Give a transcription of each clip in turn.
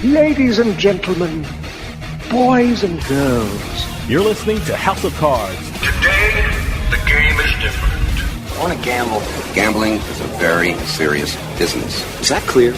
ladies and gentlemen, boys and girls. You're listening to House of Cards. Today, the game is different. I want to gamble. Gambling is a very serious business. Is that clear?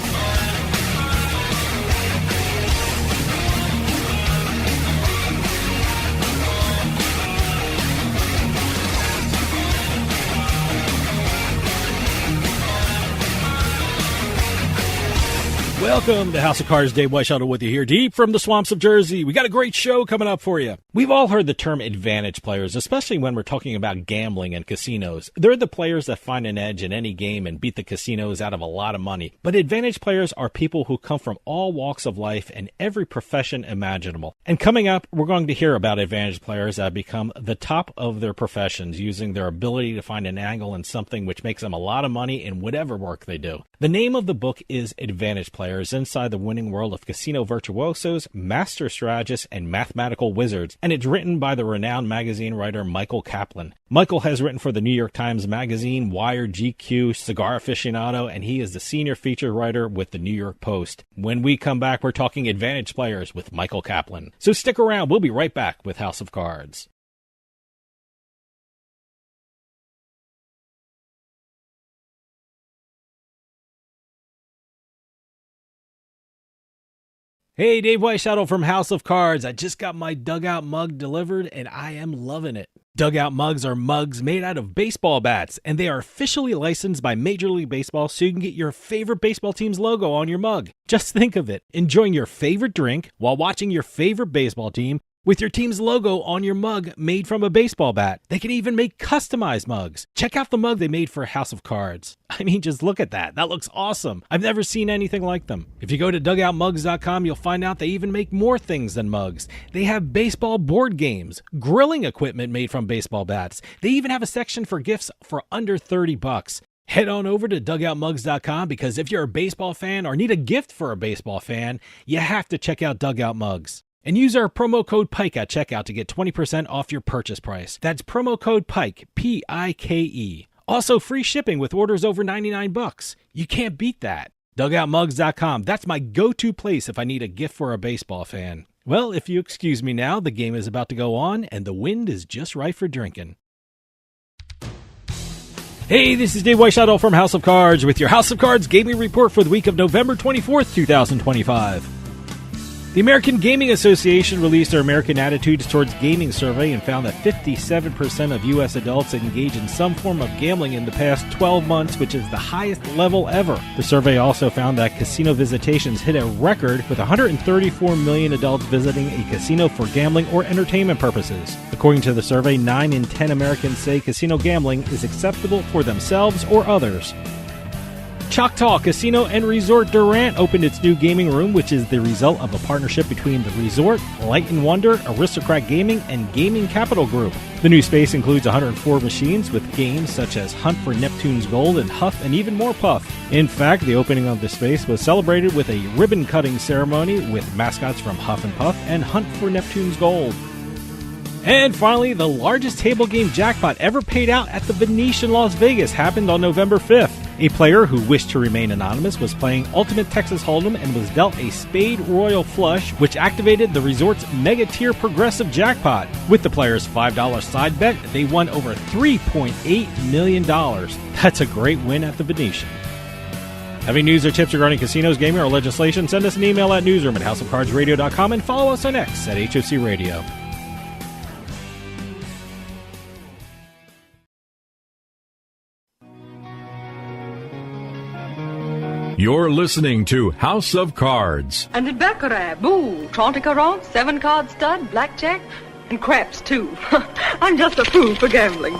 Welcome to House of Cards. Dave Weishuttle with you here, deep from the swamps of Jersey. We got a great show coming up for you. We've all heard the term advantage players, especially when we're talking about gambling and casinos. They're the players that find an edge in any game and beat the casinos out of a lot of money. But advantage players are people who come from all walks of life and every profession imaginable. And coming up, we're going to hear about advantage players that have become the top of their professions, using their ability to find an angle in something which makes them a lot of money in whatever work they do. The name of the book is Advantage Players: Inside the Winning World of Casino Virtuosos, Master Strategists, and Mathematical Wizards, and it's written by the renowned magazine writer Michael Kaplan. Michael has written for the New York Times Magazine, Wired, GQ, Cigar Aficionado, and he is the senior feature writer with the New York Post. When we come back, we're talking Advantage Players with Michael Kaplan. So stick around. We'll be right back with House of Cards. Hey, Dave Weishuttle from House of Cards. I just got my Dugout mug delivered, and I am loving it. Dugout mugs are mugs made out of baseball bats, and they are officially licensed by Major League Baseball, so you can get your favorite baseball team's logo on your mug. Just think of it, enjoying your favorite drink while watching your favorite baseball team with your team's logo on your mug made from a baseball bat. They can even make customized mugs. Check out the mug they made for House of Cards. I mean, just look at that. That looks awesome. I've never seen anything like them. If you go to dugoutmugs.com, you'll find out they even make more things than mugs. They have baseball board games, grilling equipment made from baseball bats. They even have a section for gifts for under $30. Head on over to dugoutmugs.com, because if you're a baseball fan or need a gift for a baseball fan, you have to check out Dugout Mugs. And use our promo code PIKE at checkout to get 20% off your purchase price. That's promo code PIKE, P-I-K-E. Also, free shipping with orders over $99. You can't beat that. DugoutMugs.com. That's my go-to place if I need a gift for a baseball fan. Well, if you excuse me now, the game is about to go on, and the wind is just right for drinking. Hey, this is Dave Weishuttle from House of Cards with your House of Cards gaming report for the week of November 24th, 2025. The American Gaming Association released their American Attitudes Towards Gaming survey and found that 57% of U.S. adults engage in some form of gambling in the past 12 months, which is the highest level ever. The survey also found that casino visitations hit a record, with 134 million adults visiting a casino for gambling or entertainment purposes. According to the survey, 9 in 10 Americans say casino gambling is acceptable for themselves or others. Choctaw Casino and Resort Durant opened its new gaming room, which is the result of a partnership between the resort, Light & Wonder, Aristocrat Gaming, and Gaming Capital Group. The new space includes 104 machines with games such as Hunt for Neptune's Gold and Huff and even more Puff. In fact, the opening of the space was celebrated with a ribbon-cutting ceremony with mascots from Huff and Puff and Hunt for Neptune's Gold. And finally, the largest table game jackpot ever paid out at the Venetian Las Vegas happened on November 5th. A player who wished to remain anonymous was playing Ultimate Texas Hold'em and was dealt a Spade Royal Flush, which activated the resort's mega-tier progressive jackpot. With the player's $5 side bet, they won over $3.8 million. That's a great win at the Venetian. Having news or tips regarding casinos, gaming, or legislation, send us an email at newsroom@houseofcardsradio.com and follow us on X at HOC Radio. You're listening to House of Cards. And in Baccarat, boo, 30 carats, 7-card stud, blackjack, and craps, too. I'm just a fool for gambling.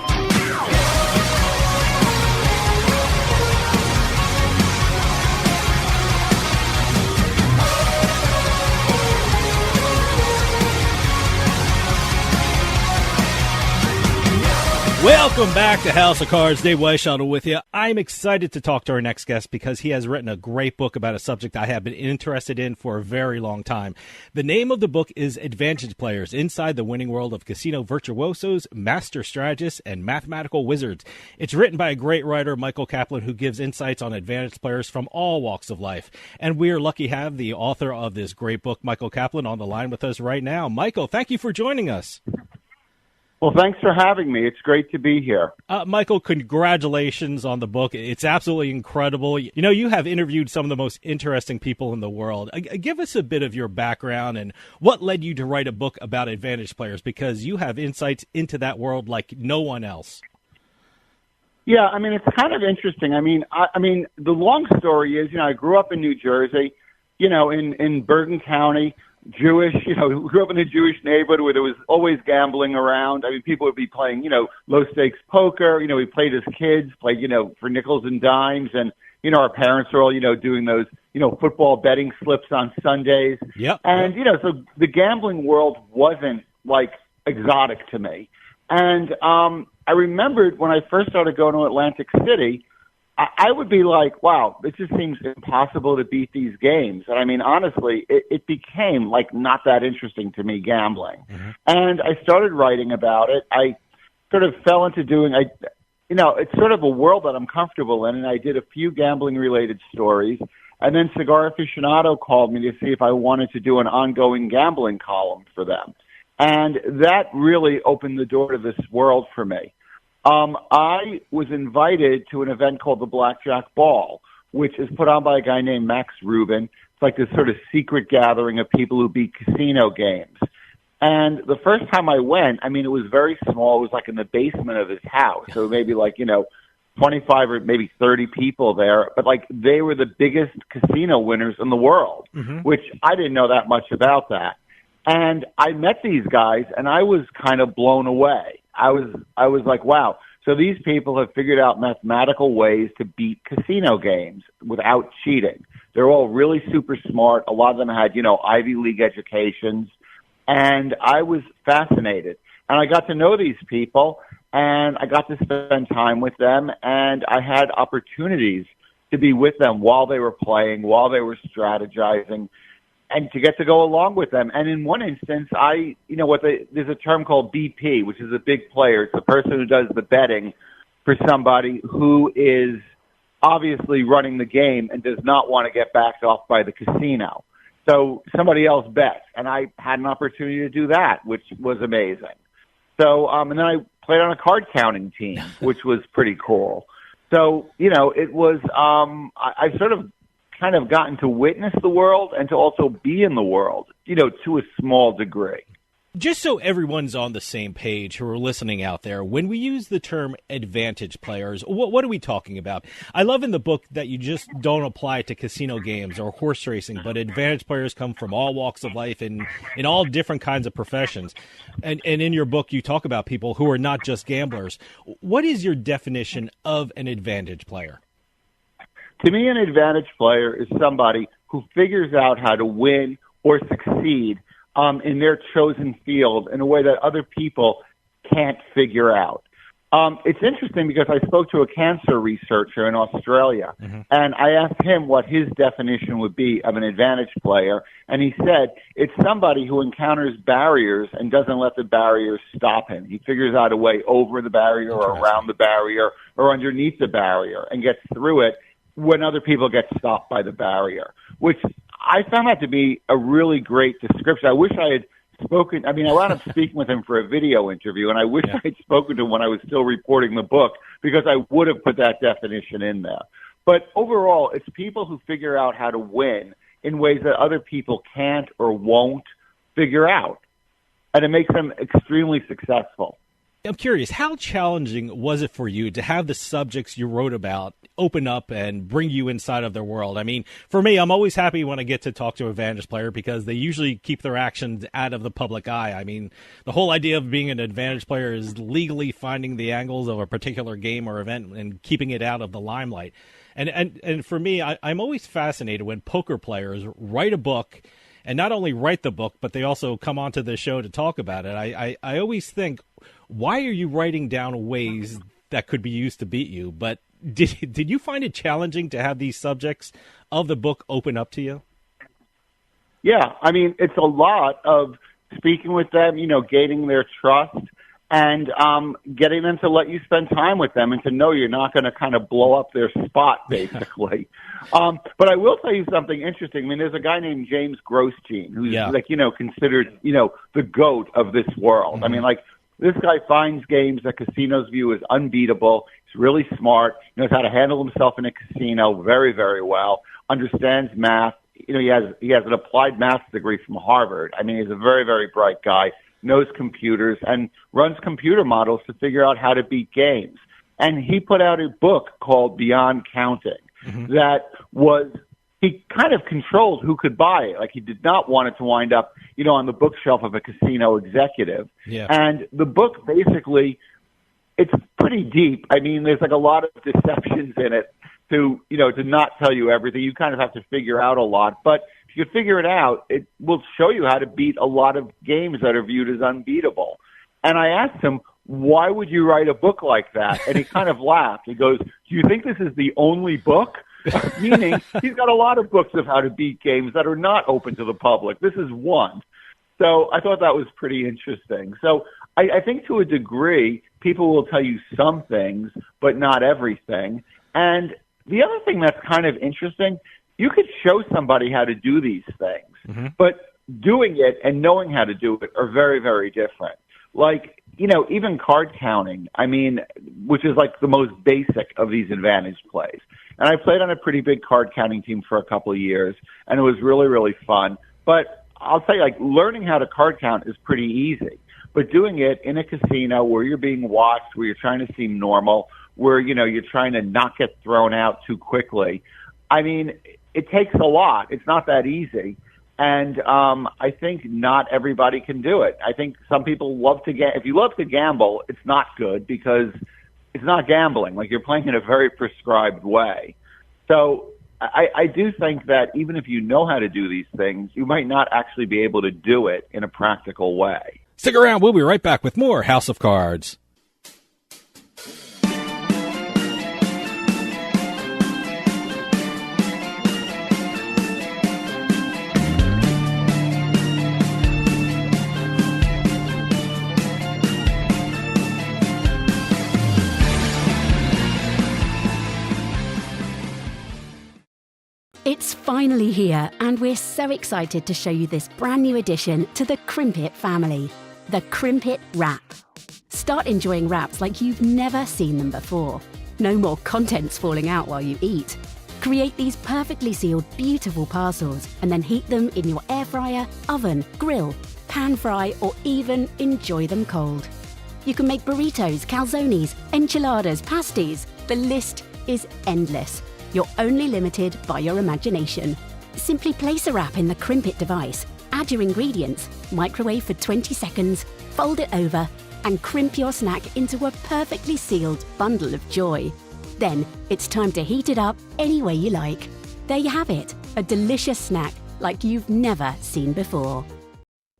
Welcome back to House of Cards. Dave Weishuttle with you. I'm excited to talk to our next guest because he has written a great book about a subject I have been interested in for a very long time. The name of the book is Advantage Players, Inside the Winning World of Casino Virtuosos, Master Strategists, and Mathematical Wizards. It's written by a great writer, Michael Kaplan, who gives insights on advantage players from all walks of life. And we are lucky to have the author of this great book, Michael Kaplan, on the line with us right now. Michael, thank you for joining us. Well, thanks for having me. It's great to be here. Michael, congratulations on the book. It's absolutely incredible. You know, you have interviewed some of the most interesting people in the world. Give us a bit of your background and what led you to write a book about advantage players, because you have insights into that world like no one else. Yeah, I mean, it's kind of interesting. I mean, the long story is, I grew up in New Jersey, in Bergen County. Jewish, grew up in a Jewish neighborhood where there was always gambling around. I mean, people would be playing, low stakes poker. We played as kids, played, for nickels and dimes. And, our parents were all, doing those, football betting slips on Sundays. Yep. And, so the gambling world wasn't like exotic to me. And I remembered when I first started going to Atlantic City, I would be like, wow, it just seems impossible to beat these games. And I mean, honestly, it became like not that interesting to me, gambling. Mm-hmm. And I started writing about it. I sort of fell into doing, it's sort of a world that I'm comfortable in. And I did a few gambling related stories. And then Cigar Aficionado called me to see if I wanted to do an ongoing gambling column for them. And that really opened the door to this world for me. I was invited to an event called the Blackjack Ball, which is put on by a guy named Max Rubin. It's like this sort of secret gathering of people who beat casino games. And the first time I went, it was very small. It was like in the basement of his house. So maybe 25 or maybe 30 people there. But they were the biggest casino winners in the world, mm-hmm. which I didn't know that much about that. And I met these guys and I was kind of blown away. I was like, wow. So these people have figured out mathematical ways to beat casino games without cheating. They're all really super smart. A lot of them had, Ivy League educations. And I was fascinated. And I got to know these people and I got to spend time with them. And I had opportunities to be with them while they were playing, while they were strategizing, and to get to go along with them. And in one instance, there's a term called BP, which is a big player. It's the person who does the betting for somebody who is obviously running the game and does not want to get backed off by the casino. So somebody else bets. And I had an opportunity to do that, which was amazing. So, and then I played on a card counting team, which was pretty cool. So, it was, I sort of kind of gotten to witness the world and to also be in the world, to a small degree. Just so everyone's on the same page who are listening out there, when we use the term advantage players, what are we talking about? I love in the book that you just don't apply it to casino games or horse racing, but advantage players come from all walks of life and in all different kinds of professions. And in your book, you talk about people who are not just gamblers. What is your definition of an advantage player? To me, an advantage player is somebody who figures out how to win or succeed in their chosen field in a way that other people can't figure out. It's interesting because I spoke to a cancer researcher in Australia, mm-hmm. and I asked him what his definition would be of an advantage player, and he said it's somebody who encounters barriers and doesn't let the barriers stop him. He figures out a way over the barrier or around the barrier or underneath the barrier and gets through it when other people get stopped by the barrier, which I found that to be a really great description. I wish I had spoken. I wound up speaking with him for a video interview, and I wish I had spoken to him when I was still reporting the book because I would have put that definition in there. But overall, it's people who figure out how to win in ways that other people can't or won't figure out, and it makes them extremely successful. I'm curious, how challenging was it for you to have the subjects you wrote about open up and bring you inside of their world? I mean, for me, I'm always happy when I get to talk to an advantage player because they usually keep their actions out of the public eye. I mean, the whole idea of being an advantage player is legally finding the angles of a particular game or event and keeping it out of the limelight. And for me, I'm always fascinated when poker players write a book and not only write the book, but they also come onto the show to talk about it. I always think, why are you writing down ways that could be used to beat you? But did you find it challenging to have these subjects of the book open up to you? Yeah, I mean, it's a lot of speaking with them, gaining their trust and getting them to let you spend time with them and to know you're not going to kind of blow up their spot, basically. But I will tell you something interesting. I mean, there's a guy named James Grosjean who's considered, the GOAT of this world. Mm-hmm. I mean, this guy finds games that casinos view as unbeatable. He's really smart, knows how to handle himself in a casino very, very well, understands math. He has an applied math degree from Harvard. I mean, he's a very, very bright guy, knows computers, and runs computer models to figure out how to beat games. And he put out a book called Beyond Counting that he kind of controlled who could buy it. Like, he did not want it to wind up, on the bookshelf of a casino executive. Yeah. And the book basically, it's pretty deep. I mean, there's a lot of deceptions in it to not tell you everything. You kind of have to figure out a lot. But if you figure it out, it will show you how to beat a lot of games that are viewed as unbeatable. And I asked him, why would you write a book like that? And he kind of laughed. He goes, do you think this is the only book? Meaning, he's got a lot of books of how to beat games that are not open to the public. This is one. So I thought that was pretty interesting. So I think to a degree, people will tell you some things, but not everything. And the other thing that's kind of interesting, you could show somebody how to do these things, but doing it and knowing how to do it are very, very different. Even card counting, I mean, which is the most basic of these advantage plays. And I played on a pretty big card counting team for a couple of years, and it was really, really fun. But I'll tell you, learning how to card count is pretty easy. But doing it in a casino where you're being watched, where you're trying to seem normal, where, you're trying to not get thrown out too quickly, I mean, it takes a lot. It's not that easy. And I think not everybody can do it. I think some people love to if you love to gamble, it's not good because it's not gambling. You're playing in a very prescribed way. So I do think that even if you know how to do these things, you might not actually be able to do it in a practical way. Stick around. We'll be right back with more House of Cards. It's finally here, and we're so excited to show you this brand new addition to the Krimpit family, the Krimpit Wrap. Start enjoying wraps like you've never seen them before. No more contents falling out while you eat. Create these perfectly sealed, beautiful parcels and then heat them in your air fryer, oven, grill, pan fry, or even enjoy them cold. You can make burritos, calzones, enchiladas, pasties. The list is endless. You're only limited by your imagination. Simply place a wrap in the Krimpit device, add your ingredients, microwave for 20 seconds, fold it over, and crimp your snack into a perfectly sealed bundle of joy. Then it's time to heat it up any way you like. There you have it, a delicious snack like you've never seen before.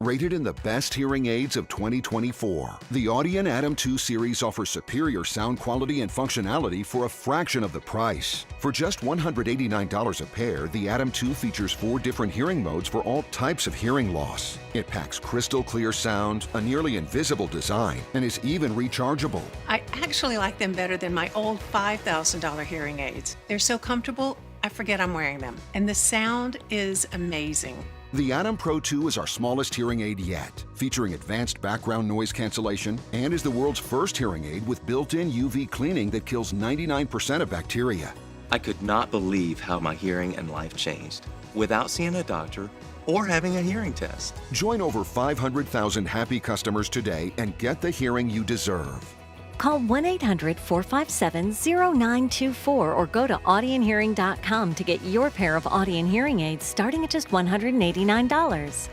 Rated in the best hearing aids of 2024, the Audien Atom 2 series offers superior sound quality and functionality for a fraction of the price. For just $189 a pair, the Atom 2 features 4 different hearing modes for all types of hearing loss. It packs crystal clear sound, a nearly invisible design, and is even rechargeable. I actually like them better than my old $5,000 hearing aids. They're so comfortable, I forget I'm wearing them. And the sound is amazing. The Atom Pro 2 is our smallest hearing aid yet, featuring advanced background noise cancellation and is the world's first hearing aid with built-in UV cleaning that kills 99% of bacteria. I could not believe how my hearing and life changed without seeing a doctor or having a hearing test. Join over 500,000 happy customers today and get the hearing you deserve. Call 1-800-457-0924 or go to AudienHearing.com to get your pair of Audien hearing aids starting at just $189.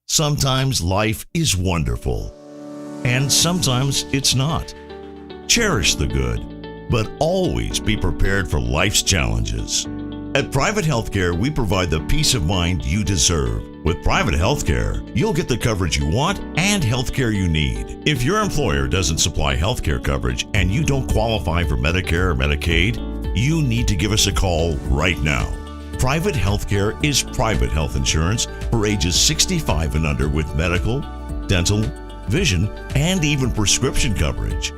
Sometimes life is wonderful, and sometimes it's not. Cherish the good, but always be prepared for life's challenges. At Private Healthcare, we provide the peace of mind you deserve. With Private Healthcare, you'll get the coverage you want and healthcare you need. If your employer doesn't supply healthcare coverage and you don't qualify for Medicare or Medicaid, you need to give us a call right now. Private Healthcare is private health insurance for ages 65 and under with medical, dental, vision, and even prescription coverage.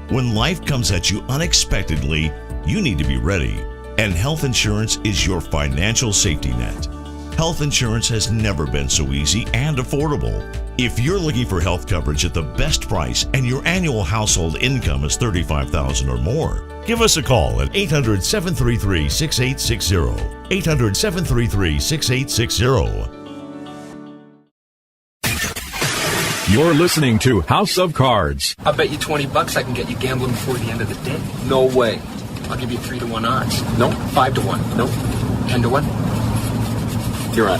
When life comes at you unexpectedly, you need to be ready. And health insurance is your financial safety net. Health insurance has never been so easy and affordable. If you're looking for health coverage at the best price and your annual household income is $35,000 or more, give us a call at 800-733-6860. 800-733-6860. You're listening to House of Cards. I bet you $20 I can get you gambling before the end of the day. No way. I'll give you 3-1 odds. Nope. 5-1. Nope. 10-1. You're on.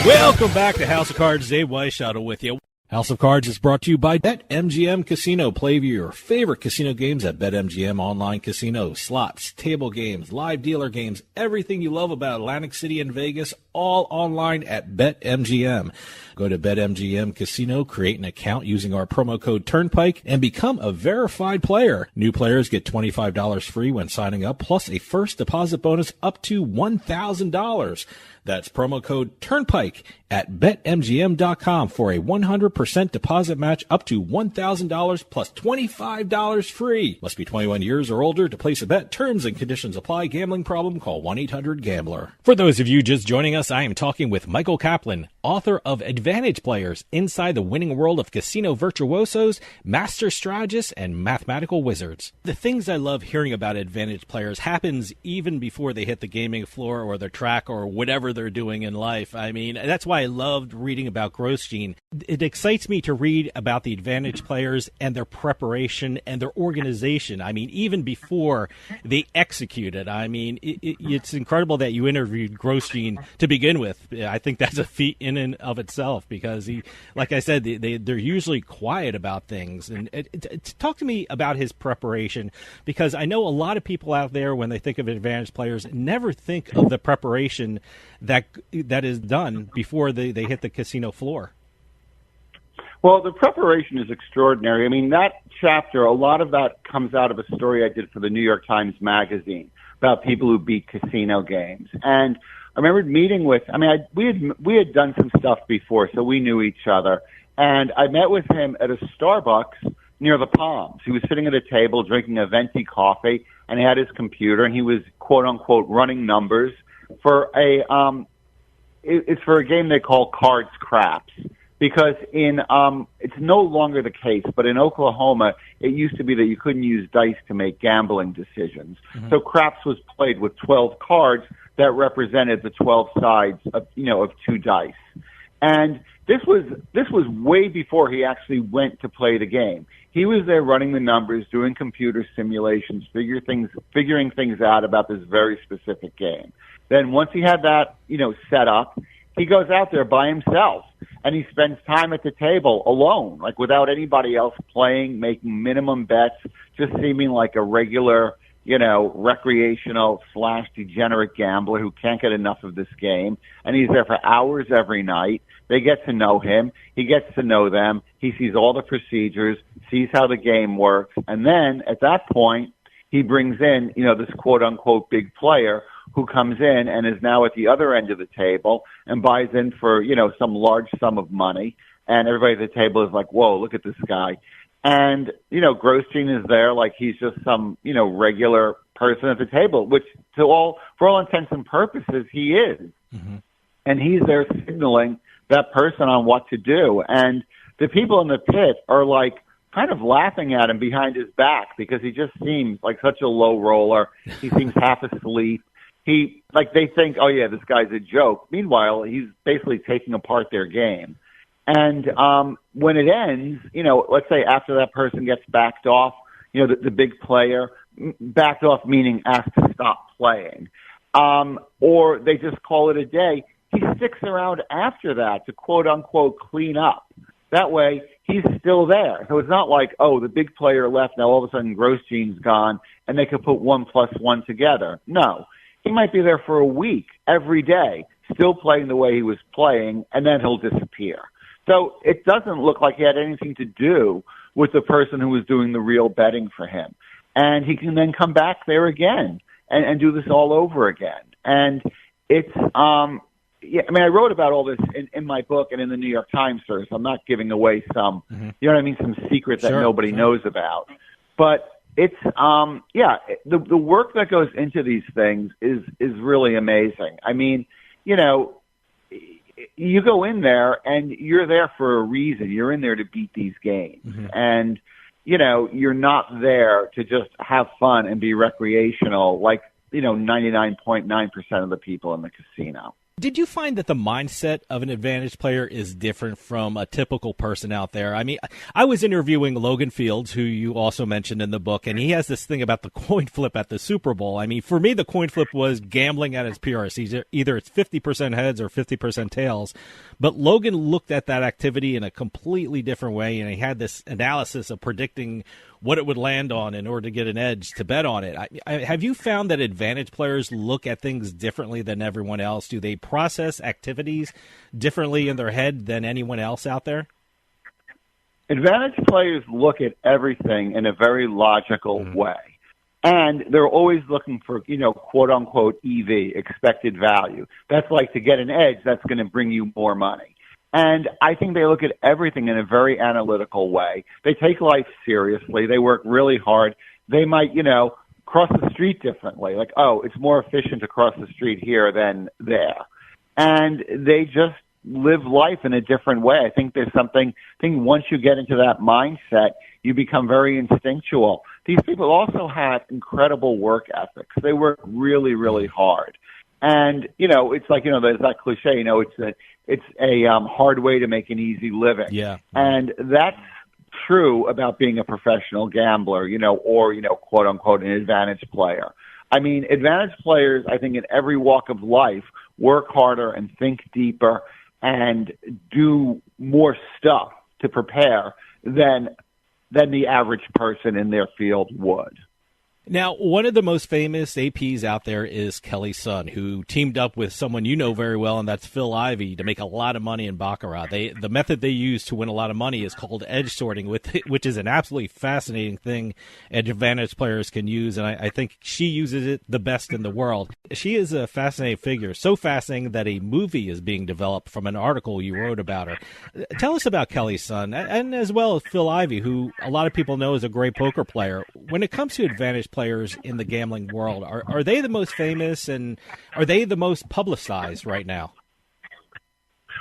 Welcome back to House of Cards. Dave Weishuttle with you. House of Cards is brought to you by BetMGM Casino. Play your favorite casino games at BetMGM Online Casino. Slots, table games, live dealer games, everything you love about Atlantic City and Vegas, all online at BetMGM. Go to BetMGM Casino, create an account using our promo code Turnpike, and become a verified player. New players get $25 free when signing up, plus a first deposit bonus up to $1,000. That's promo code Turnpike at BetMGM.com for a 100% deposit match up to $1,000 plus $25 free. Must be 21 years or older to place a bet. Terms and conditions apply. Gambling problem? Call 1-800-GAMBLER. For those of you just joining us, I am talking with Michael Kaplan, author of Advantage Players, Inside the Winning World of Casino Virtuosos, Master Strategists, and Mathematical Wizards. The things I love hearing about Advantage Players happens even before they hit the gaming floor or the track or whatever they're doing in life. I mean, that's why I loved reading about Grosjean. It excites me to read about the Advantage Players and their preparation and their organization. I mean, even before they execute it. I mean, it's incredible that you interviewed Grosjean to begin with. I think that's a feat in and of itself because he, like I said, they're usually quiet about things. And talk to me about his preparation, because I know a lot of people out there, when they think of Advantage Players, never think of the preparation that is done before they hit the casino floor. Well, the preparation is extraordinary. I mean, that chapter, a lot of that comes out of a story I did for the New York Times Magazine about people who beat casino games. And I remember meeting with, we had done some stuff before, so we knew each other. And I met with him at a Starbucks near the Palms. He was sitting at a table drinking a venti coffee, and he had his computer, and he was, quote unquote, running numbers for it's for a game they call Cards Craps. Because it's no longer the case, but in Oklahoma, it used to be that you couldn't use dice to make gambling decisions. Mm-hmm. So craps was played with 12 cards that represented the 12 sides of two dice. And this was way before he actually went to play the game. He was there running the numbers, doing computer simulations, figuring things out about this very specific game. Then once he had that, set up, he goes out there by himself and he spends time at the table alone, like without anybody else playing, making minimum bets, just seeming like a regular, recreational / degenerate gambler who can't get enough of this game. And he's there for hours every night. They get to know him. He gets to know them. He sees all the procedures, sees how the game works. And then at that point, he brings in, this quote unquote big player who comes in and is now at the other end of the table and buys in for, some large sum of money. And everybody at the table is like, whoa, look at this guy. And, Grosjean is there like he's just some, regular person at the table, which for all intents and purposes, he is. Mm-hmm. And he's there signaling that person on what to do. And the people in the pit are like kind of laughing at him behind his back because he just seems like such a low roller. He seems half asleep. They think, oh yeah, this guy's a joke. Meanwhile, he's basically taking apart their game. And when it ends, let's say after that person gets backed off, the big player, backed off meaning asked to stop playing. Or they just call it a day. He sticks around after that to quote-unquote clean up. That way, he's still there. So it's not like, oh, the big player left, now all of a sudden Grosjean's gone, and they could put 1 + 1 together. No. He might be there for a week, every day, still playing the way he was playing, and then he'll disappear. So it doesn't look like he had anything to do with the person who was doing the real betting for him. And he can then come back there again and do this all over again. And it's, yeah, I mean, I wrote about all this in my book and in the New York Times, sir, so I'm not giving away some, you know what I mean, some secret that nobody knows about. But it's, yeah, the work that goes into these things is really amazing. I mean, you know, you go in there and you're there for a reason. You're in there to beat these games. And, you know, you're not there to just have fun and be recreational like, you know, 99.9% of the people in the casino. Did you find that the mindset of an advantage player is different from a typical person out there? I mean, I was interviewing Logan Fields, who you also mentioned in the book, and he has this thing about the coin flip at the Super Bowl. I mean, for me, the coin flip was gambling at its purest. Either it's 50% heads or 50% tails. But Logan looked at that activity in a completely different way, and he had this analysis of predicting what it would land on in order to get an edge to bet on it. Have you found that advantage players look at things differently than everyone else? Do they process activities differently in their head than anyone else out there? Advantage players look at everything in a very logical way. And they're always looking for, you know, quote unquote EV, expected value. That's like to get an edge that's going to bring you more money. And I think they look at everything in a very analytical way. They take life seriously. They work really hard. They might, you know, cross the street differently. Like, oh, it's more efficient to cross the street here than there. And they just live life in a different way. I think there's something, I think once you get into that mindset, you become very instinctual. These people also have incredible work ethics. They work really, really hard. And, you know, it's like, you know, there's that cliche, you know, it's a hard way to make an easy living. Yeah. And that's true about being a professional gambler, you know, or, you know, quote unquote, an advantage player. I mean, advantage players, I think in every walk of life, work harder and think deeper and do more stuff to prepare than the average person in their field would. Now, one of the most famous APs out there is Kelly Sun, who teamed up with someone you know very well, and that's Phil Ivey, to make a lot of money in Baccarat. The method they use to win a lot of money is called edge sorting, which is an absolutely fascinating thing advantage players can use, and I think she uses it the best in the world. She is a fascinating figure, so fascinating that a movie is being developed from an article you wrote about her. Tell us about Kelly Sun, and as well as Phil Ivey, who a lot of people know is a great poker player. When it comes to advantage players in the gambling world, are they the most famous and are they the most publicized right now?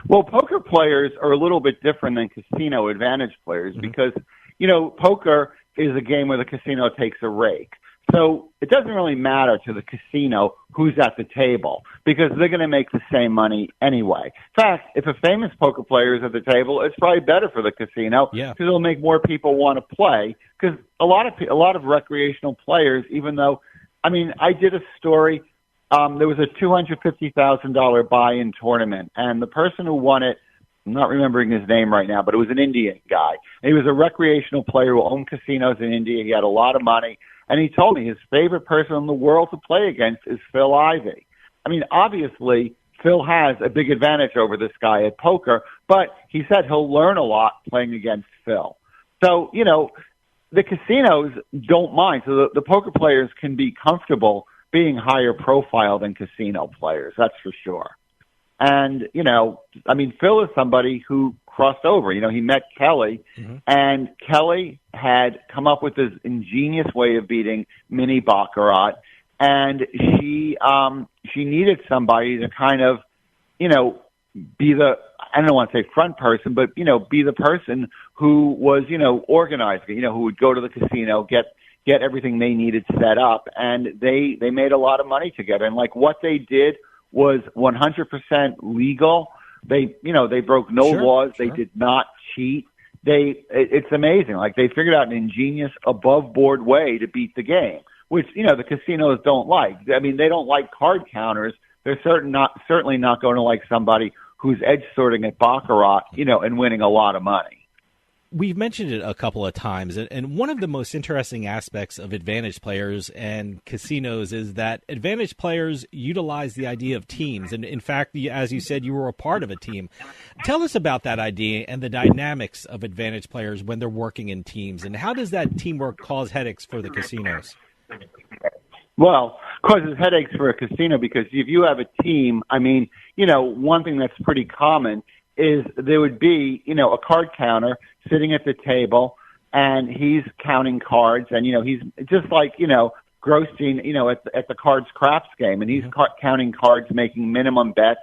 Well, poker players are a little bit different than casino advantage players because, you know, poker is a game where the casino takes a rake. So it doesn't really matter to the casino who's at the table because they're going to make the same money anyway. In fact, if a famous poker player is at the table, it's probably better for the casino because it'll make more people want to play. Because a lot of recreational players, even though, I mean, I did a story. There was a $250,000 buy-in tournament, and the person who won it, I'm not remembering his name right now, but it was an Indian guy. And he was a recreational player who owned casinos in India. He had a lot of money. And he told me his favorite person in the world to play against is Phil Ivey. I mean, obviously, Phil has a big advantage over this guy at poker, but he said he'll learn a lot playing against Phil. So, you know, the casinos don't mind. So the poker players can be comfortable being higher profile than casino players, that's for sure. And, you know, I mean, Phil is somebody who crossed over. You know, he met Kelly, and Kelly had come up with this ingenious way of beating mini Baccarat, and she needed somebody to kind of, you know, be the, I don't want to say front person, but, you know, be the person who was, you know, organizing, you know, who would go to the casino, get everything they needed set up, and they made a lot of money together. And like what they did was 100% legal. They broke no laws. They did not cheat. It's amazing. Like they figured out an ingenious above board way to beat the game, which, the casinos don't like. I mean, they don't like card counters. They're certainly not going to like somebody who's edge sorting at Baccarat, and winning a lot of money. We've mentioned it a couple of times, and one of the most interesting aspects of advantage players and casinos is that advantage players utilize the idea of teams. And in fact, as you said, you were a part of a team. Tell us about that idea and the dynamics of advantage players when they're working in teams, and how does that teamwork cause headaches for the casinos? Well, causes headaches for a casino because if you have a team, I mean, one thing that's pretty common is there would be, a card counter sitting at the table, and he's counting cards, and, he's just like, Grosjean, at the cards craps game, and he's counting cards, making minimum bets.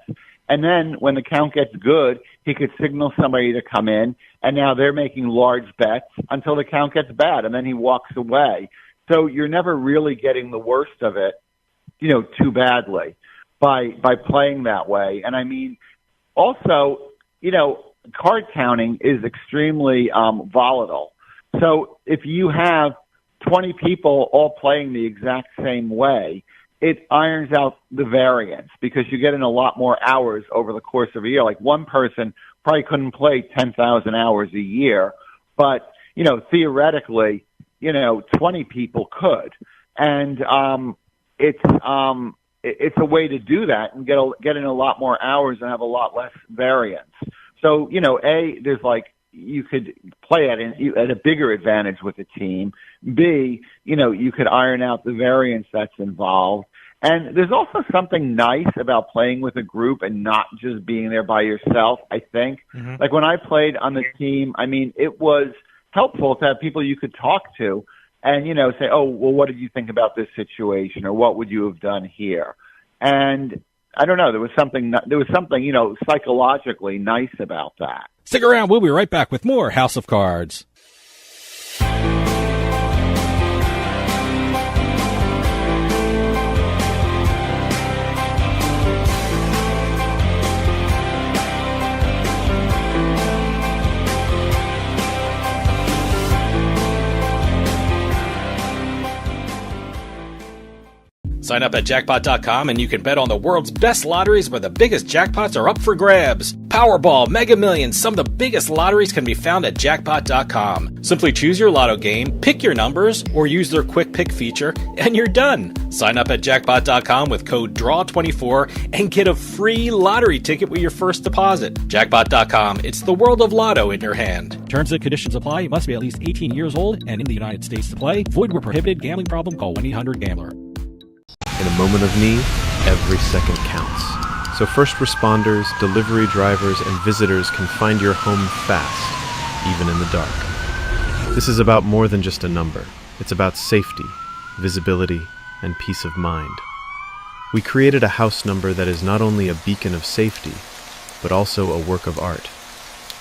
And then when the count gets good, he could signal somebody to come in, and now they're making large bets until the count gets bad, and then he walks away. So you're never really getting the worst of it, too badly by playing that way. And I mean, also, card counting is extremely volatile. So if you have 20 people all playing the exact same way, it irons out the variance because you get in a lot more hours over the course of a year. Like one person probably couldn't play 10,000 hours a year, but, theoretically, 20 people could. And it's a way to do that and get in a lot more hours and have a lot less variance. So, there's you could play at a bigger advantage with a team. B, you could iron out the variance that's involved. And there's also something nice about playing with a group and not just being there by yourself, I think. Mm-hmm. Like when I played on the team, I mean, it was helpful to have people you could talk to and, say, oh, well, what did you think about this situation? Or what would you have done here? And I don't know, there was something, psychologically nice about that. Stick around. We'll be right back with more House of Cards. Sign up at jackpot.com and you can bet on the world's best lotteries where the biggest jackpots are up for grabs. Powerball, Mega Millions, some of the biggest lotteries can be found at jackpot.com. Simply choose your lotto game, pick your numbers, or use their quick pick feature, and you're done. Sign up at jackpot.com with code DRAW24 and get a free lottery ticket with your first deposit. Jackpot.com, it's the world of lotto in your hand. Terms and conditions apply. You must be at least 18 years old and in the United States to play. Void where prohibited. Gambling problem? Call 1-800-GAMBLER. In a moment of need, every second counts. So first responders, delivery drivers, and visitors can find your home fast, even in the dark. This is about more than just a number. It's about safety, visibility, and peace of mind. We created a house number that is not only a beacon of safety, but also a work of art.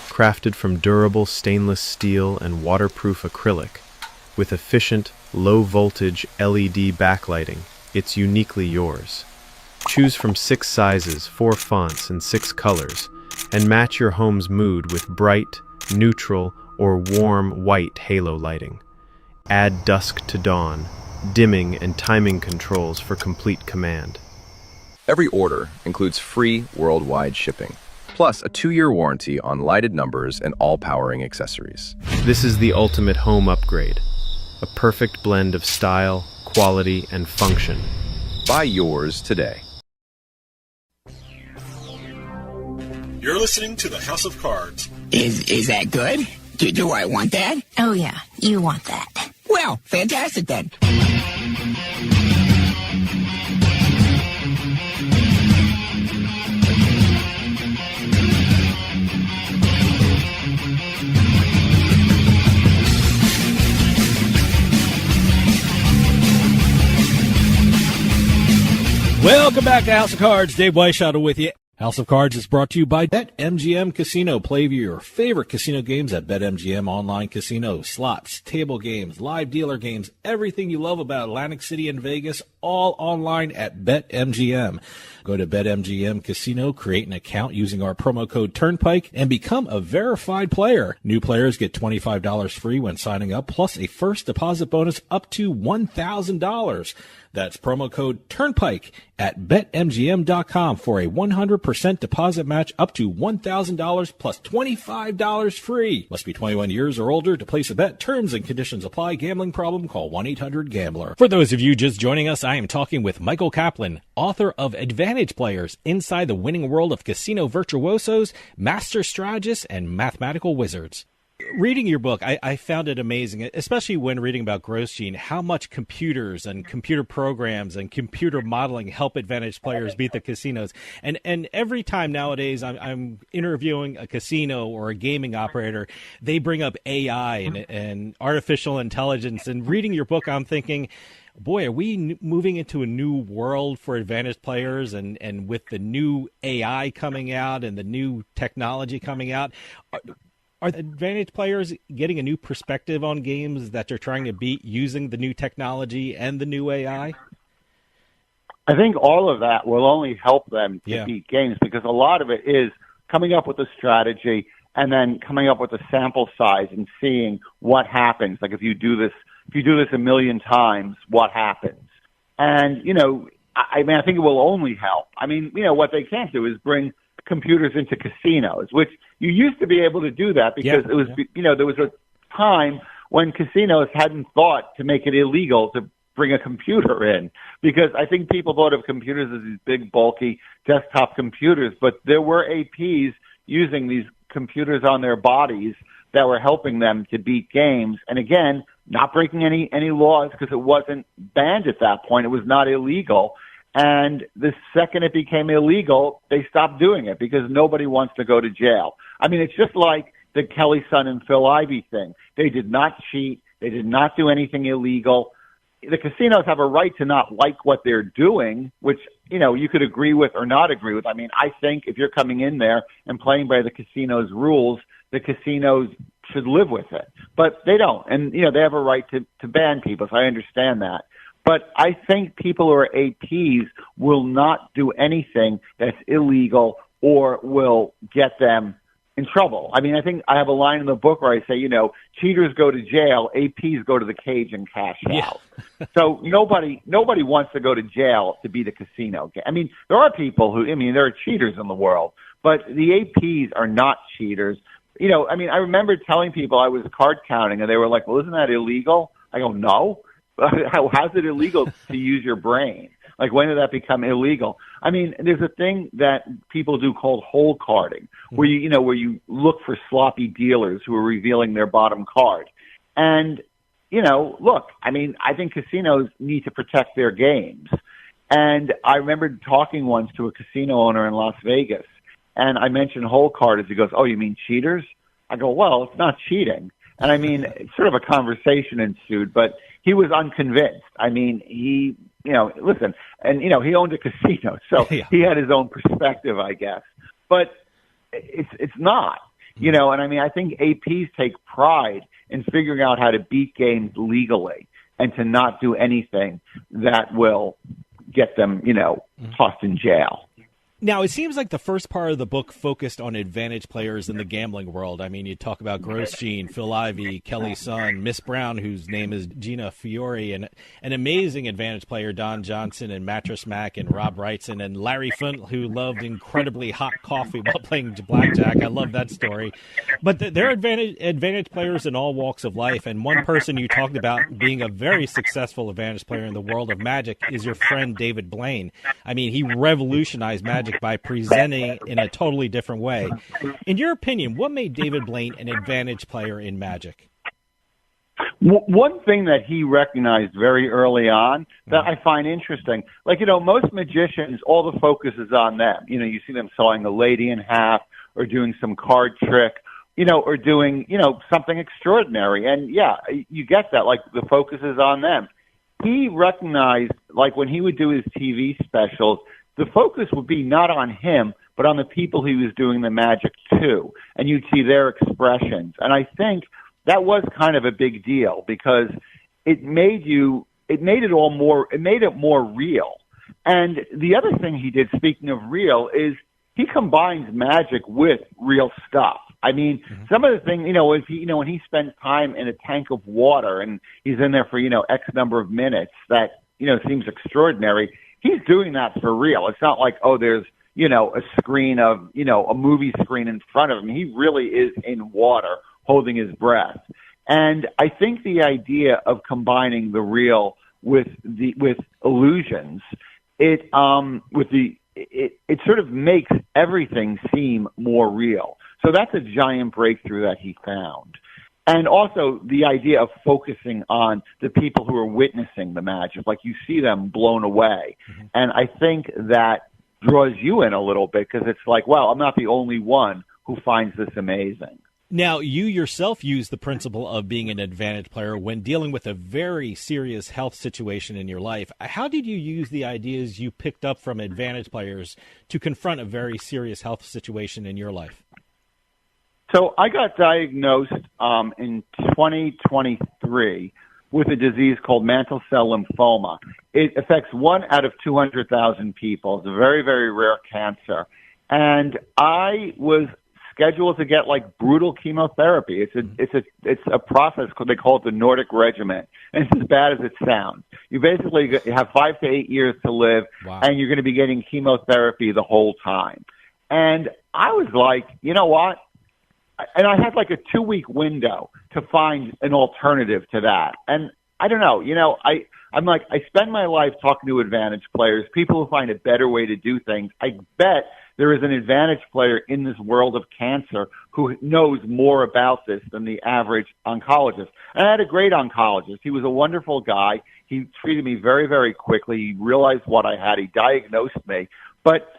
Crafted from durable stainless steel and waterproof acrylic, with efficient, low-voltage LED backlighting, it's uniquely yours. Choose from 6 sizes, 4 fonts, and 6 colors, and match your home's mood with bright, neutral, or warm white halo lighting. Add dusk to dawn, dimming and timing controls for complete command. Every order includes free worldwide shipping, plus a 2-year warranty on lighted numbers and all powering accessories. This is the ultimate home upgrade. A perfect blend of style, quality, and function. Buy yours today. You're listening to the House of Cards. Is that good? Do I want that? Oh yeah, you want that. Well, fantastic then. Welcome back to House of Cards. Dave Weishaupt with you. House of Cards is brought to you by BetMGM Casino. Play your favorite casino games at BetMGM Online Casino. Slots, table games, live dealer games, everything you love about Atlantic City and Vegas, all online at BetMGM. Go to BetMGM Casino, create an account using our promo code Turnpike, and become a verified player. New players get $25 free when signing up, plus a first deposit bonus up to $1,000. That's promo code Turnpike at BetMGM.com for a 100% deposit match up to $1,000 plus $25 free. Must be 21 years or older to place a bet. Terms and conditions apply. Gambling problem? Call 1-800-GAMBLER. For those of you just joining us, I am talking with Michael Kaplan, author of Advantage Players, Inside the Winning World of Casino Virtuosos, Master Strategists, and Mathematical Wizards. Reading your book, I found it amazing, especially when reading about Grosjean, how much computers and computer programs and computer modeling help Advantage Players beat the casinos. And every time nowadays I'm interviewing a casino or a gaming operator, they bring up AI and artificial intelligence. And reading your book, I'm thinking, boy, are we moving into a new world for Advantage Players, and with the new AI coming out and the new technology coming out, are the Advantage Players getting a new perspective on games that they're trying to beat using the new technology and the new AI? I think all of that will only help them to beat games, because a lot of it is coming up with a strategy and then coming up with a sample size and seeing what happens. Like if you do this a million times, what happens? And, I think it will only help. What they can't do is bring computers into casinos, which you used to be able to do that because it was, there was a time when casinos hadn't thought to make it illegal to bring a computer in, because I think people thought of computers as these big, bulky desktop computers, but there were APs using these computers on their bodies that were helping them to beat games. And again, not breaking any laws, because it wasn't banned at that point. It was not illegal. And the second it became illegal, they stopped doing it because nobody wants to go to jail. It's just like the Kelly Son and Phil Ivey thing. They did not cheat. They did not do anything illegal. The casinos have a right to not like what they're doing, which, you could agree with or not agree with. I think if you're coming in there and playing by the casino's rules, the casinos should live with it. But they don't. And, they have a right to ban people, so I understand that. But I think people who are APs will not do anything that's illegal or will get them in trouble. I think I have a line in the book where I say, cheaters go to jail, APs go to the cage and cash out. So nobody wants to go to jail to beat a casino. There are people who, there are cheaters in the world, but the APs are not cheaters. I remember telling people I was card counting, and they were like, well, isn't that illegal? I go, no. How's it illegal to use your brain? Like, when did that become illegal? There's a thing that people do called hole carding, where you look for sloppy dealers who are revealing their bottom card. And, look, I think casinos need to protect their games. And I remember talking once to a casino owner in Las Vegas, and I mentioned hole carders. He goes, oh, you mean cheaters? I go, well, it's not cheating. And sort of a conversation ensued, but he was unconvinced. He, listen, and, he owned a casino, so he had his own perspective, I guess. But it's not, and I think APs take pride in figuring out how to beat games legally and to not do anything that will get them, tossed in jail. Now, it seems like the first part of the book focused on Advantage Players in the gambling world. You talk about Grosjean, Phil Ivey, Kelly Son, Miss Brown, whose name is Gina Fiore, and an amazing Advantage player, Don Johnson, and Mattress Mac, and Rob Wrightson, and Larry Fint, who loved incredibly hot coffee while playing blackjack. I love that story. But there are Advantage players in all walks of life, and one person you talked about being a very successful Advantage player in the world of Magic is your friend David Blaine. He revolutionized Magic by presenting in a totally different way. In your opinion, what made David Blaine an Advantage player in Magic? One thing that he recognized very early on that I find interesting, most magicians, all the focus is on them. You see them sawing a lady in half or doing some card trick, or doing, something extraordinary. And you get that, the focus is on them. He recognized, when he would do his TV specials, the focus would be not on him, but on the people he was doing the magic to, and you'd see their expressions. And I think that was kind of a big deal because it made it more real. And the other thing he did, speaking of real, is he combines magic with real stuff. I mean, some of the things, when he spends time in a tank of water and he's in there for, X number of minutes, that, seems extraordinary. He's doing that for real. It's not like, there's, a screen of, a movie screen in front of him. He really is in water holding his breath. And I think the idea of combining the real with illusions, it sort of makes everything seem more real. So that's a giant breakthrough that he found. And also the idea of focusing on the people who are witnessing the magic, like you see them blown away. Mm-hmm. And I think that draws you in a little bit because it's like, well, I'm not the only one who finds this amazing. Now, you yourself use the principle of being an advantage player when dealing with a very serious health situation in your life. How did you use the ideas you picked up from advantage players to confront a very serious health situation in your life? So I got diagnosed in 2023 with a disease called mantle cell lymphoma. It affects 1 out of 200,000 people. It's a very, very rare cancer. And I was scheduled to get like brutal chemotherapy. It's a process they call it the Nordic regimen, and it's as bad as it sounds. You basically have 5 to 8 years to live, and you're going to be getting chemotherapy the whole time. And I was like, you know what? And I had like a 2-week window to find an alternative to that. And I don't know, I'm like, I spend my life talking to advantage players, people who find a better way to do things. I bet there is an advantage player in this world of cancer who knows more about this than the average oncologist. And I had a great oncologist. He was a wonderful guy. He treated me very, very quickly. He realized what I had. He diagnosed me. But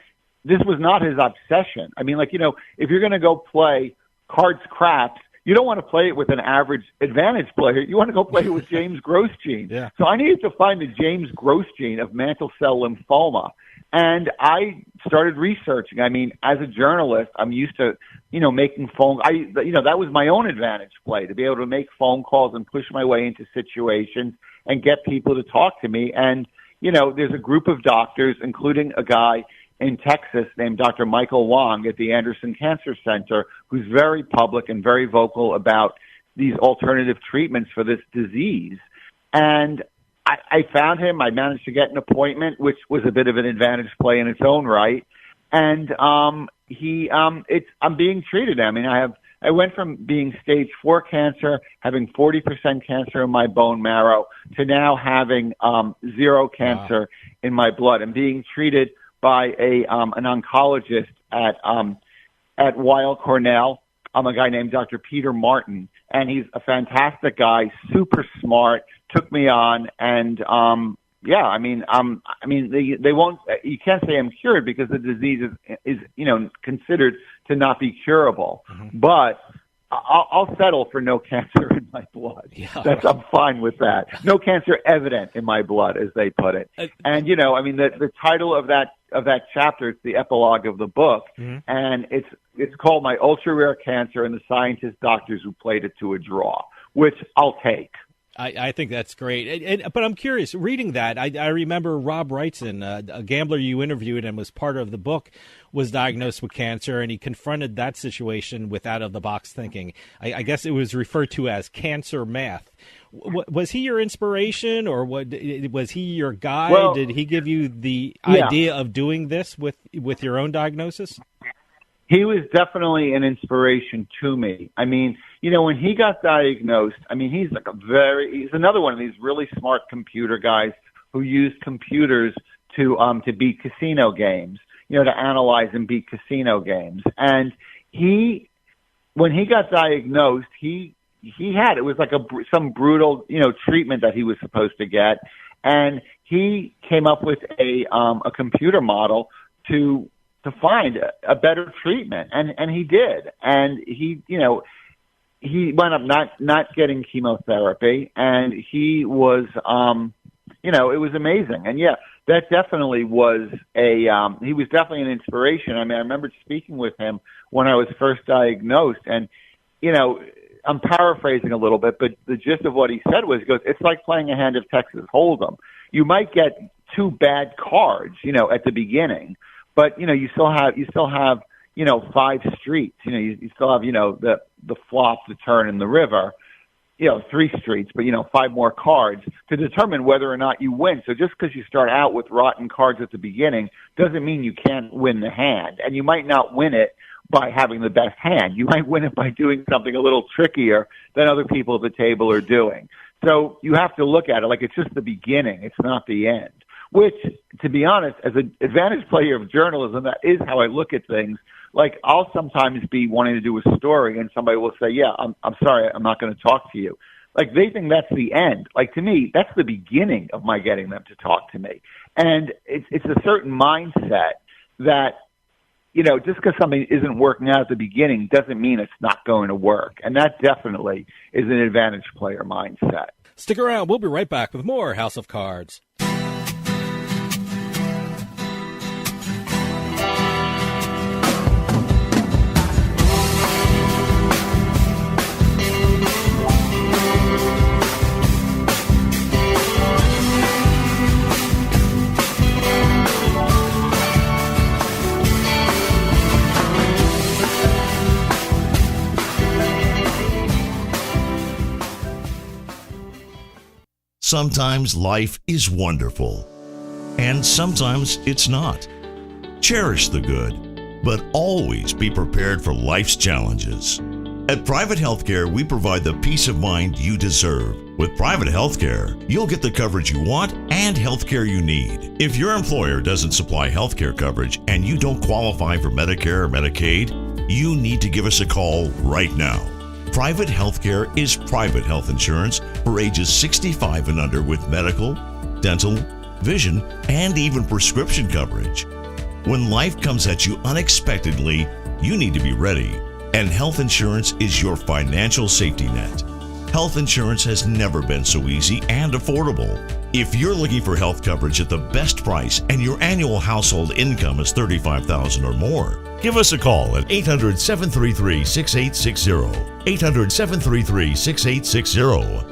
this was not his obsession. I mean, if you're going to go play cards craps, you don't want to play it with an average advantage player. You want to go play it with James Grosjean. Yeah. So I needed to find the James Grosjean of mantle cell lymphoma. And I started researching. I mean, as a journalist, I'm used to, making that was my own advantage play, to be able to make phone calls and push my way into situations and get people to talk to me. And, there's a group of doctors, including a guy in Texas named Dr. Michael Wong at the Anderson Cancer Center, who's very public and very vocal about these alternative treatments for this disease. And I found him. I managed to get an appointment, which was a bit of an advantage play in its own right. And I'm being treated. I mean, I went from being stage 4 cancer, having 40% cancer in my bone marrow, to now having 0 cancer in my blood. I'm being treated by an oncologist at Weill Cornell. I'm a guy named Dr. Peter Martin, and he's a fantastic guy, super smart. Took me on, and they won't. You can't say I'm cured because the disease is considered to not be curable. Mm-hmm. But I'll settle for no cancer in my blood. Yeah, I'm fine with that. No cancer evident in my blood, as they put it. And the title of that chapter, it's the epilogue of the book, mm-hmm. and it's called My Ultra Rare Cancer and the Scientist Doctors Who Played It to a Draw, which I'll take. I think that's great. But I'm curious, reading that, I remember Rob Wrightson, a gambler you interviewed and was part of the book, was diagnosed with cancer, and he confronted that situation with out-of-the-box thinking. I guess it was referred to as cancer math. Was he your inspiration, or was he your guide? Well, did he give you the idea of doing this with your own diagnosis? He was definitely an inspiration to me. I mean, when he got diagnosed, he's he's another one of these really smart computer guys who used computers to beat casino games, to analyze and beat casino games. And when he got diagnosed, it was like some brutal, treatment that he was supposed to get. And he came up with a computer model to find a better treatment. And he did. And he wound up not getting chemotherapy, and he was, it was amazing. And that definitely was he was definitely an inspiration. I mean, I remember speaking with him when I was first diagnosed, and, I'm paraphrasing a little bit, but the gist of what he said was, he goes, it's like playing a hand of Texas Hold'em. You might get 2 bad cards, at the beginning, but, you still have 5 streets. You still have, the flop, the turn, and the river. 3 streets, but 5 more cards to determine whether or not you win. So just because you start out with rotten cards at the beginning doesn't mean you can't win the hand. And you might not win it by having the best hand. You might win it by doing something a little trickier than other people at the table are doing. So you have to look at it like it's just the beginning. It's not the end. Which, to be honest, as an advantage player of journalism, that is how I look at things. Like, I'll sometimes be wanting to do a story, and somebody will say, yeah, I'm sorry, I'm not going to talk to you. Like, they think that's the end. Like, to me, that's the beginning of my getting them to talk to me. And it's a certain mindset that, just because something isn't working out at the beginning doesn't mean it's not going to work. And that definitely is an advantage player mindset. Stick around. We'll be right back with more House of Cards. Sometimes life is wonderful, and sometimes it's not. Cherish the good, but always be prepared for life's challenges. At Private Healthcare, we provide the peace of mind you deserve. With Private Healthcare, you'll get the coverage you want and healthcare you need. If your employer doesn't supply healthcare coverage and you don't qualify for Medicare or Medicaid, you need to give us a call right now. Private Healthcare is private health insurance for ages 65 and under with medical, dental, vision, and even prescription coverage. When life comes at you unexpectedly, you need to be ready, and health insurance is your financial safety net. Health insurance has never been so easy and affordable. If you're looking for health coverage at the best price and your annual household income is $35,000 or more, give us a call at 800-733-6860. 800-733-6860.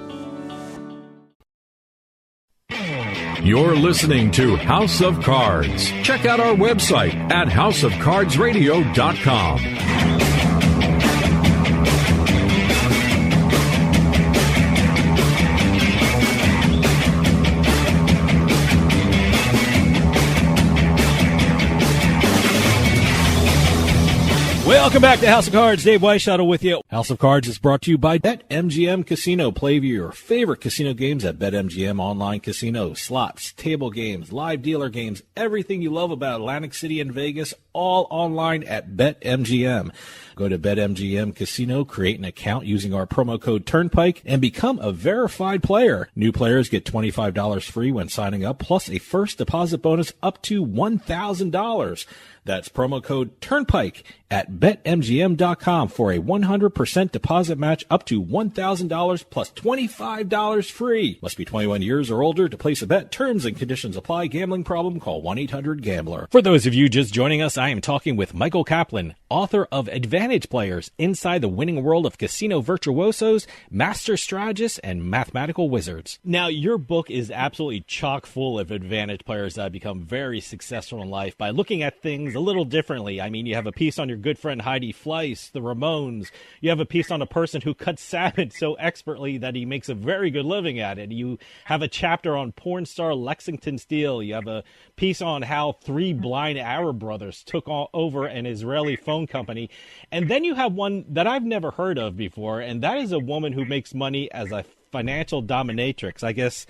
You're listening to House of Cards. Check out our website at houseofcardsradio.com. Welcome back to House of Cards. Dave Weishuttle with you. House of Cards is brought to you by BetMGM Casino. Play your favorite casino games at BetMGM Online Casino. Slots, table games, live dealer games, everything you love about Atlantic City and Vegas, all online at BetMGM. Go to BetMGM Casino, create an account using our promo code Turnpike, and become a verified player. New players get $25 free when signing up, plus a first deposit bonus up to $1,000. That's promo code Turnpike at BetMGM.com for a 100% deposit match up to $1,000 plus $25 free. Must be 21 years or older to place a bet. Terms and conditions apply. Gambling problem? Call 1-800-GAMBLER. For those of you just joining us, I am talking with Michael Kaplan, author of Advantage Players, Inside the Winning World of Casino Virtuosos, Master Strategists, and Mathematical Wizards. Now, your book is absolutely chock full of advantage players that have become very successful in life by looking at things a little differently. I mean, you have a piece on your good friend Heidi Fleiss, the Ramones. You have a piece on a person who cuts salmon so expertly that he makes a very good living at it. You have a chapter on porn star Lexington Steele. You have a piece on how 3 blind Arab brothers took over an Israeli phone company. And then you have one that I've never heard of before, and that is a woman who makes money as a financial dominatrix. I guess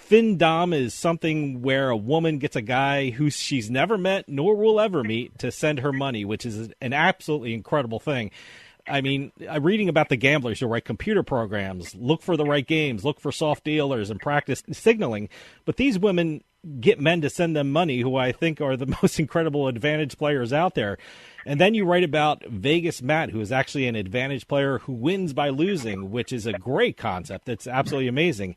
FinDom is something where a woman gets a guy who she's never met nor will ever meet to send her money, which is an absolutely incredible thing. I mean, I'm reading about the gamblers who write computer programs, look for the right games, look for soft dealers, and practice signaling. But these women get men to send them money who I think are the most incredible advantage players out there. And then you write about Vegas Matt, who is actually an advantage player who wins by losing, which is a great concept. It's absolutely amazing.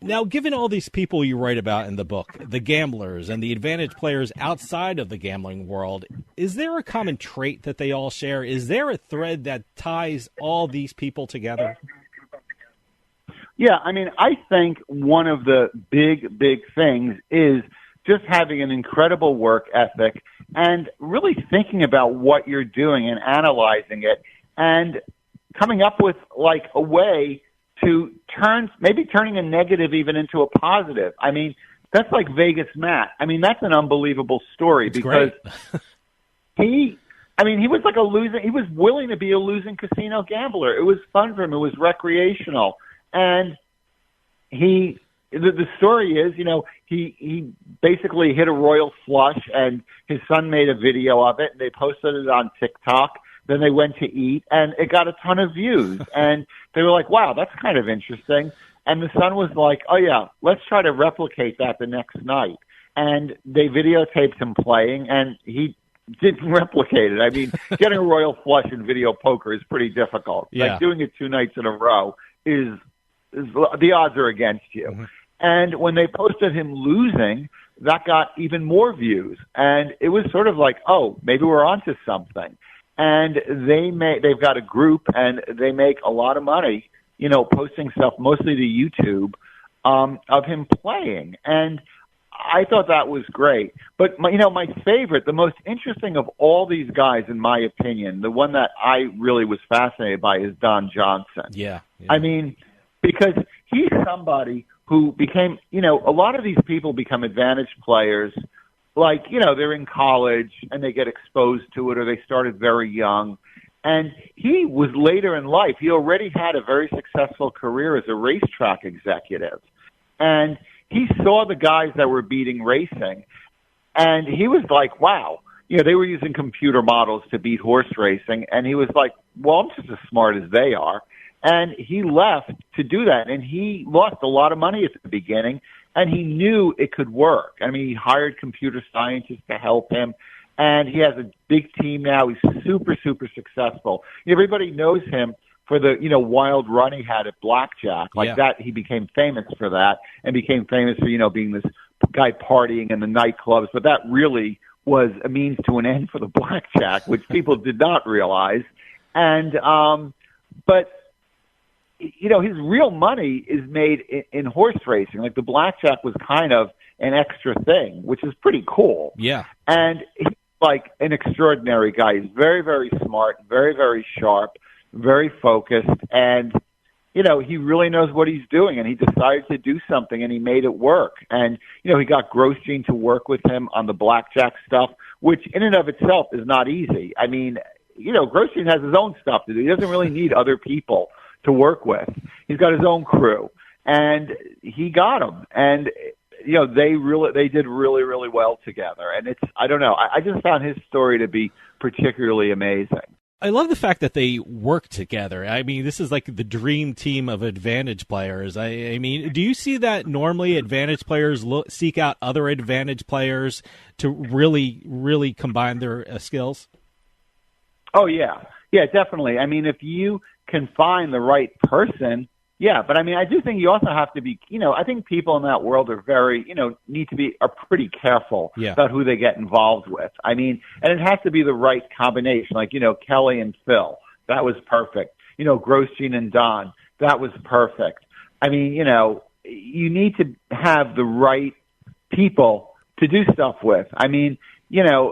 Now, given all these people you write about in the book, the gamblers and the advantage players outside of the gambling world, is there a common trait that they all share? Is there a thread that ties all these people together? Yeah, I mean, I think one of the big things is just having an incredible work ethic and really thinking about what you're doing and analyzing it and coming up with like a way to turning a negative even into a positive. I mean, that's like Vegas Matt. I mean, that's an unbelievable story because he was like he was willing to be a losing casino gambler. It was fun for him. It was recreational. And the story is, he basically hit a royal flush and his son made a video of it and they posted it on TikTok. Then they went to eat, and it got a ton of views. And they were like, wow, that's kind of interesting. And the son was like, oh, yeah, let's try to replicate that the next night. And they videotaped him playing, and he didn't replicate it. I mean, getting a royal flush in video poker is pretty difficult. Yeah. Like doing it 2 nights in a row is the odds are against you. Mm-hmm. And when they posted him losing, that got even more views. And it was sort of like, oh, maybe we're onto something. And they've got a group and they make a lot of money, posting stuff mostly to YouTube, of him playing. And I thought that was great. But my favorite, the most interesting of all these guys, in my opinion, the one that I really was fascinated by is Don Johnson. Yeah. I mean, because he's somebody who became, a lot of these people become advantage players. Like, they're in college and they get exposed to it or they started very young. And he was later in life. He already had a very successful career as a racetrack executive. And he saw the guys that were beating racing. And he was like, wow. They were using computer models to beat horse racing. And he was like, well, I'm just as smart as they are. And he left to do that. And he lost a lot of money at the beginning. And he knew it could work. I mean, he hired computer scientists to help him. And he has a big team now. He's super, super successful. Everybody knows him for the, wild run he had at blackjack. Like that, he became famous for that and became famous for, being this guy partying in the nightclubs. But that really was a means to an end for the blackjack, which people did not realize. And, but his real money is made in horse racing. Like the blackjack was kind of an extra thing, which is pretty cool. Yeah. And he's like an extraordinary guy. He's very, very smart, very, very sharp, very focused. And, he really knows what he's doing. And he decided to do something and he made it work. And, he got Grosjean to work with him on the blackjack stuff, which in and of itself is not easy. I mean, Grosjean has his own stuff to do. He doesn't really need other people to work with. He's got his own crew, and he got them. And they did really, really well together. And I don't know. I just found his story to be particularly amazing. I love the fact that they work together. I mean, this is like the dream team of advantage players. I mean, do you see that normally advantage players seek out other advantage players to really, really combine their skills? Oh, yeah. Yeah, definitely. I mean, if you can find the right person, yeah. But I mean, I do think you also have to be, I think people in that world are very, are pretty careful about who they get involved with. I mean, and it has to be the right combination. Like, Kelly and Phil, that was perfect. Grosjean and Don, that was perfect. I mean, you need to have the right people to do stuff with. I mean, there's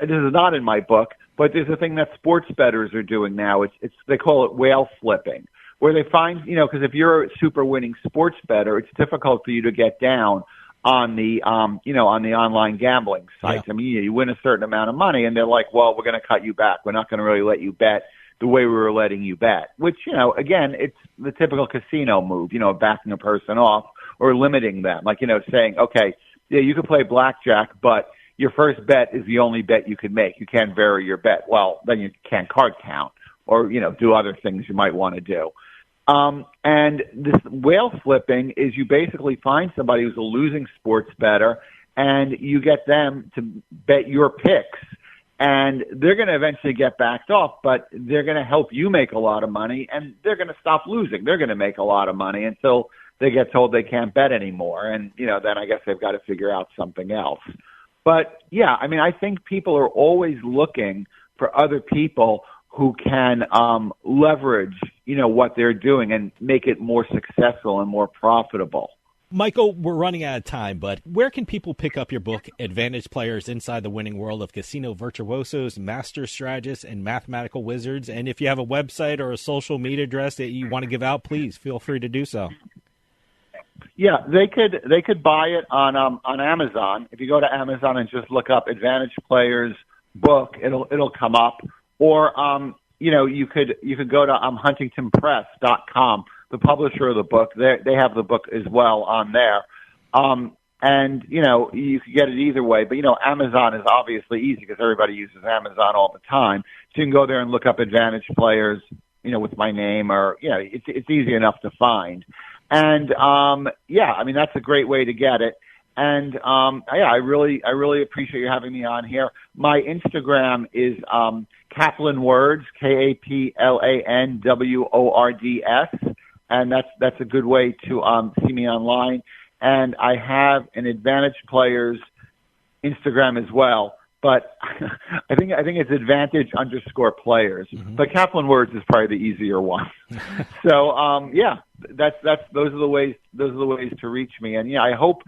this is not in my book, but there's a thing that sports bettors are doing now. They call it whale flipping, where they find, because if you're a super winning sports bettor, it's difficult for you to get down on the, on the online gambling sites. Yeah. I mean, you win a certain amount of money and they're like, well, we're going to cut you back. We're not going to really let you bet the way we were letting you bet, which, again, it's the typical casino move, backing a person off or limiting them. Like, saying, okay, yeah, you can play blackjack, but your first bet is the only bet you can make. You can't vary your bet. Well, then you can't card count or, do other things you might want to do. And this whale flipping is you basically find somebody who's a losing sports bettor and you get them to bet your picks. and they're going to eventually get backed off, but they're going to help you make a lot of money, and they're going to stop losing. They're going to make a lot of money until they get told they can't bet anymore, and then I guess they've got to figure out something else. But yeah, I mean, I think people are always looking for other people who can leverage, what they're doing and make it more successful and more profitable. Michael, we're running out of time, but where can people pick up your book, Advantage Players Inside the Winning World of Casino Virtuosos, Master Strategists, and Mathematical Wizards? And if you have a website or a social media address that you want to give out, please feel free to do so. Yeah, they could buy it on Amazon. If you go to Amazon and just look up Advantage Players book, it'll come up. Or you could go to HuntingtonPress.com, the publisher of the book. They have the book as well on there. And you could get it either way. But Amazon is obviously easy because everybody uses Amazon all the time. So you can go there and look up Advantage Players, with my name, or it's easy enough to find. And that's a great way to get it. And I really appreciate you having me on here. My Instagram is Kaplan Words, KAPLANWORDS, and that's a good way to see me online. And I have an Advantage Players Instagram as well, but I think it's Advantage_Players. Mm-hmm. But Kaplan Words is probably the easier one. So those are the ways to reach me. And I hope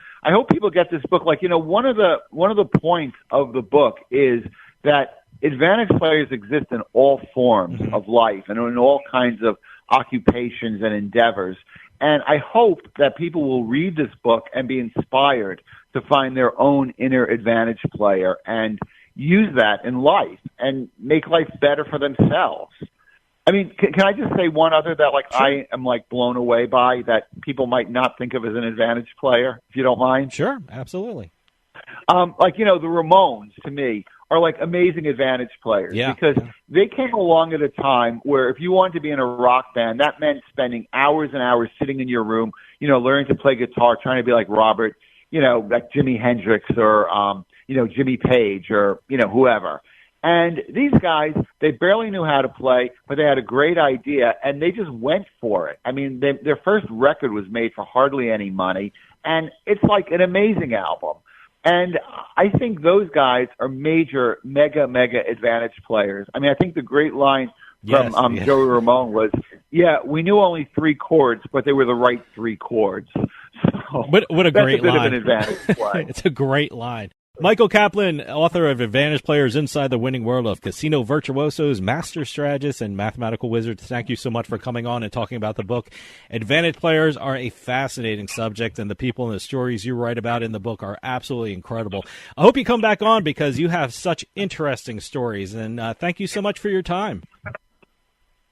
people get this book. Like, one of the points of the book is that Advantage Players exist in all forms of life and in all kinds of occupations and endeavors. And I hope that people will read this book and be inspired to find their own inner advantage player and use that in life and make life better for themselves. I mean, can I just say one other that sure. I am blown away by, that people might not think of as an advantage player, if you don't mind? Sure, absolutely. The Ramones, to me, are amazing advantage players because they came along at a time where if you wanted to be in a rock band, that meant spending hours and hours sitting in your room, learning to play guitar, trying to be like Robert, like Jimi Hendrix or, Jimmy Page or, whoever. And these guys, they barely knew how to play, but they had a great idea, and they just went for it. I mean, their first record was made for hardly any money, and it's an amazing album. And I think those guys are major, mega advantage players. I mean, I think the great line from Joey Ramone was, we knew only 3 chords, but they were the right 3 chords. So what a great line. That's a bit of an advantage play. It's a great line. Michael Kaplan, author of Advantage Players Inside the Winning World of Casino Virtuosos, Master Strategists, and Mathematical Wizards. Thank you so much for coming on and talking about the book. Advantage Players are a fascinating subject, and the people and the stories you write about in the book are absolutely incredible. I hope you come back on because you have such interesting stories, and thank you so much for your time.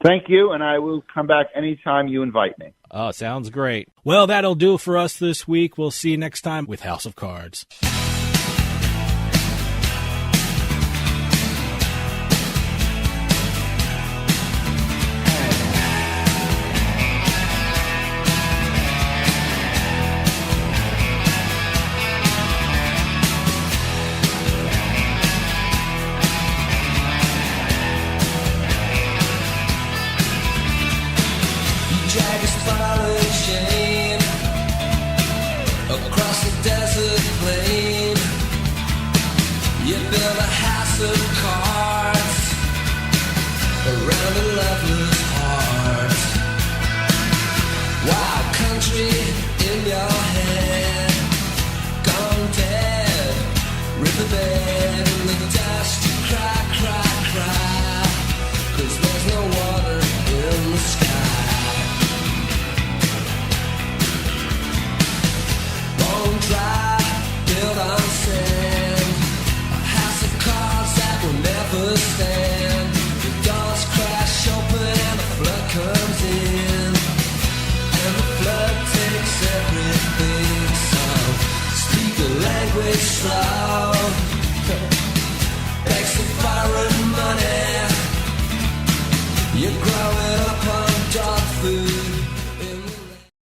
Thank you, and I will come back anytime you invite me. Oh, sounds great. Well, that'll do for us this week. We'll see you next time with House of Cards. Slow